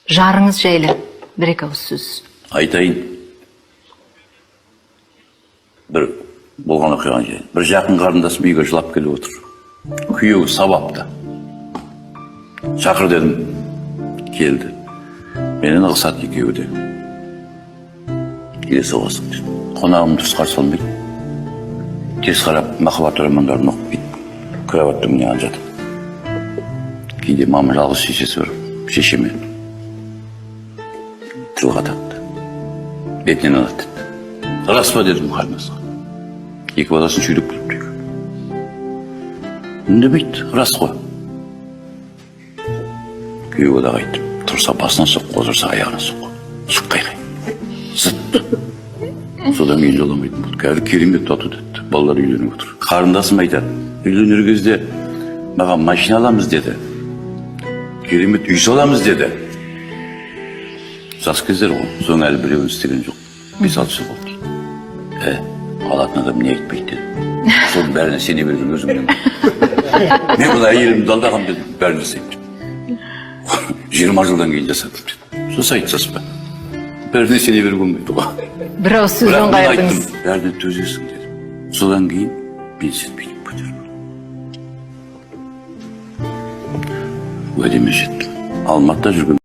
Жарыңыз жайлы бір-екі ауыз сөз. Айтайын. Бір болған оқиған жайын. Bir жақын қарындасым үйге жылап келіп отыр. Күйеуі сабапты. Шақыр дедім. Келді. Менен ығысады екеуі де. Келе соғасың деді. Қонағым дұрыс қарсы алмайды. Тез қарап, махаббат романдарын оқып кетіп, кроваттың міне жатып. Кейде мама жалғыз шешесі бар. Шешеме тіл қатақты. Бетінен алады деді. Рас па дедім қарындасқа. Екі баласын шүйлеп келіп. Үндемейді, рас қой. Күйеуі де қайтты. Тұрса басына соқ, отырса аяғына соқ. Сұқ қайқай. Зыт. Содан кейін жоламайтын болды. Кәдір керемет тату деді. Балалар үйленіп отыр. Қарындасым айтады. Үйленер кезде маған машина аламыз деді. Керемет үй саламыз деді. Жас кездер ғой. Соң әлі біреуін істеген жоқ. 5-6 жыл болды дейді. Алатын адам не айтпайды деді. Соның бәріне сене берген өзіңнен. Мен бұл әйелімді алдағам дедім. Бәрін жасайды. 20 жылдан кейін жасадым деді. Сосы айтсас ба? Бәріне сене берген болмайды ғой. Бір ауыз сөзбен қайырдыңыз. Бәріне төзесің деді. Содан кейін мен сенбейді көтеріп. Уәдеме жеттім. Алматыда жүрген